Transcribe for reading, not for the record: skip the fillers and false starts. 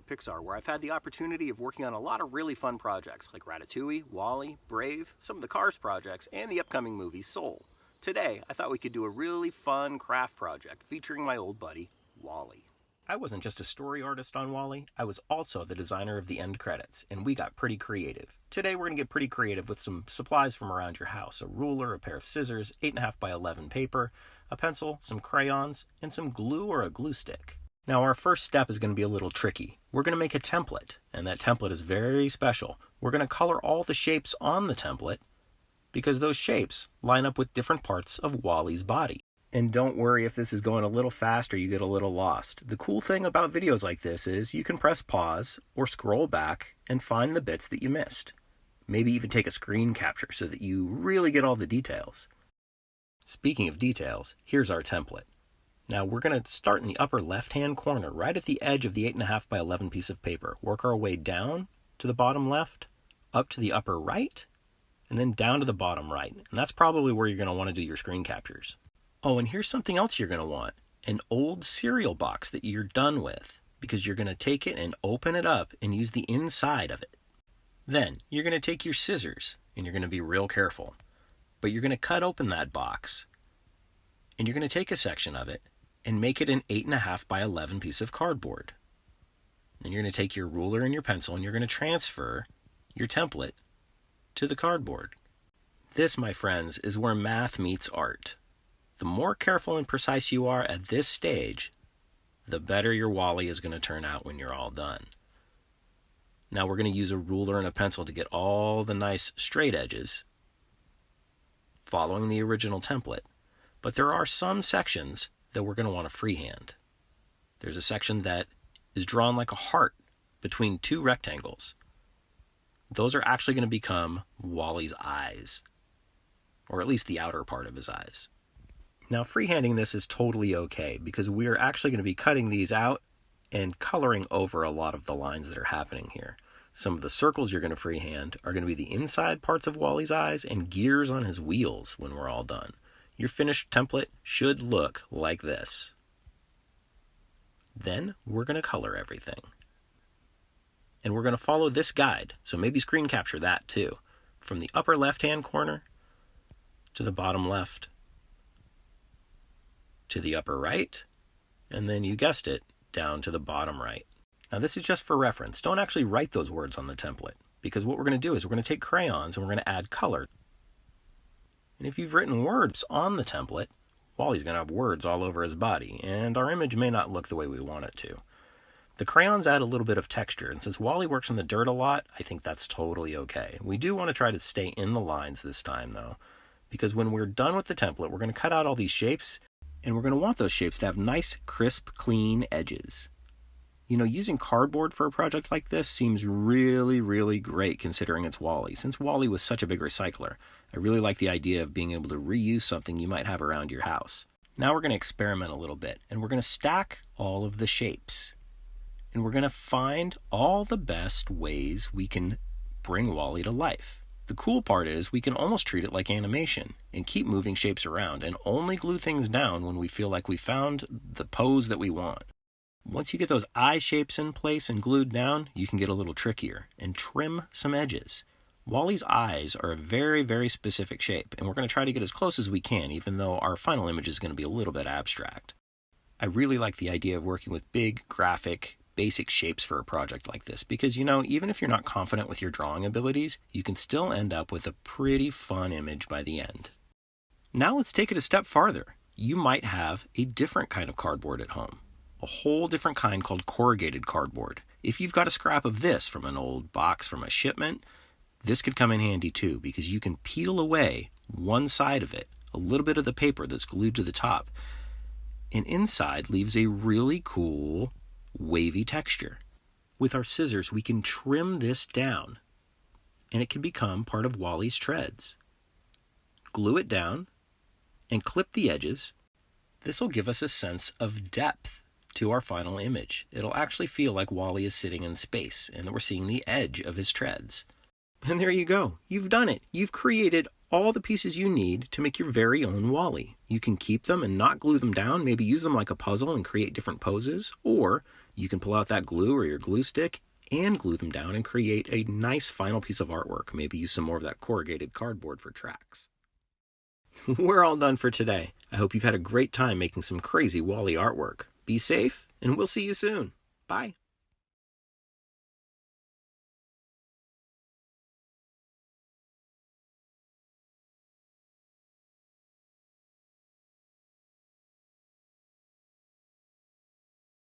at Pixar, where I've had the opportunity of working on a lot of really fun projects like Ratatouille, WALL-E, Brave, some of the Cars projects, and the upcoming movie Soul. Today, I thought we could do a really fun craft project featuring my old buddy, WALL-E. I wasn't just a story artist on WALL-E, I was also the designer of the end credits, and we got pretty creative. Today we're going to get pretty creative with some supplies from around your house: a ruler, a pair of scissors, 8.5 by 11 paper, a pencil, some crayons, and some glue or a glue stick. Now our first step is going to be a little tricky. We're going to make a template, and that template is very special. We're going to color all the shapes on the template because those shapes line up with different parts of WALL-E's body. And don't worry if this is going a little fast or you get a little lost. The cool thing about videos like this is you can press pause or scroll back and find the bits that you missed. Maybe even take a screen capture so that you really get all the details. Speaking of details, here's our template. Now we're going to start in the upper left-hand corner, right at the edge of the 8.5 by 11 piece of paper. Work our way down to the bottom left, up to the upper right, and then down to the bottom right. And that's probably where you're going to want to do your screen captures. Oh, and here's something else you're going to want. An old cereal box that you're done with, because you're going to take it and open it up and use the inside of it. Then you're going to take your scissors, and you're going to be real careful. But you're going to cut open that box, and you're going to take a section of it and make it an 8.5 by 11 piece of cardboard. Then you're going to take your ruler and your pencil and you're going to transfer your template to the cardboard. This, my friends, is where math meets art. The more careful and precise you are at this stage, the better your WALL-E is going to turn out when you're all done. Now we're going to use a ruler and a pencil to get all the nice straight edges, following the original template. But there are some sections that we're going to want to freehand. There's a section that is drawn like a heart between two rectangles. Those are actually going to become WALL-E's eyes, or at least the outer part of his eyes. Now freehanding this is totally okay because we're actually going to be cutting these out and coloring over a lot of the lines that are happening here. Some of the circles you're going to freehand are going to be the inside parts of WALL-E's eyes and gears on his wheels when we're all done. Your finished template should look like this. Then we're going to color everything. And we're going to follow this guide, so maybe screen capture that too. From the upper left-hand corner to the bottom left, to the upper right, and then you guessed it, down to the bottom right. Now this is just for reference. Don't actually write those words on the template, because what we're going to do is we're going to take crayons and we're going to add color. And if you've written words on the template, WALL-E's going to have words all over his body, and our image may not look the way we want it to. The crayons add a little bit of texture, and since WALL-E works in the dirt a lot, I think that's totally okay. We do want to try to stay in the lines this time, though, because when we're done with the template, we're going to cut out all these shapes, and we're going to want those shapes to have nice, crisp, clean edges. You know, using cardboard for a project like this seems really, really great considering it's WALL-E. Since WALL-E was such a big recycler, I really like the idea of being able to reuse something you might have around your house. Now we're going to experiment a little bit, and we're going to stack all of the shapes. And we're going to find all the best ways we can bring WALL-E to life. The cool part is we can almost treat it like animation and keep moving shapes around and only glue things down when we feel like we found the pose that we want. Once you get those eye shapes in place and glued down, you can get a little trickier and trim some edges. WALL-E's eyes are a very, very specific shape, and we're going to try to get as close as we can, even though our final image is going to be a little bit abstract. I really like the idea of working with big, graphic, basic shapes for a project like this, because, you know, even if you're not confident with your drawing abilities, you can still end up with a pretty fun image by the end. Now let's take it a step farther. You might have a different kind of cardboard at home. A whole different kind called corrugated cardboard. If you've got a scrap of this from an old box from a shipment, this could come in handy too, because you can peel away one side of it, a little bit of the paper that's glued to the top, and inside leaves a really cool wavy texture. With our scissors, we can trim this down, and it can become part of WALL-E's treads. Glue it down, and clip the edges. This will give us a sense of depth to our final image. It'll actually feel like WALL-E is sitting in space and that we're seeing the edge of his treads. And there you go. You've done it. You've created all the pieces you need to make your very own WALL-E. You can keep them and not glue them down, maybe use them like a puzzle and create different poses, or You can pull out that glue or your glue stick and glue them down and create a nice final piece of artwork. Maybe use some more of that corrugated cardboard for tracks. We're all done for today. I hope you've had a great time making some crazy WALL-E artwork. Be safe, and we'll see you soon. Bye.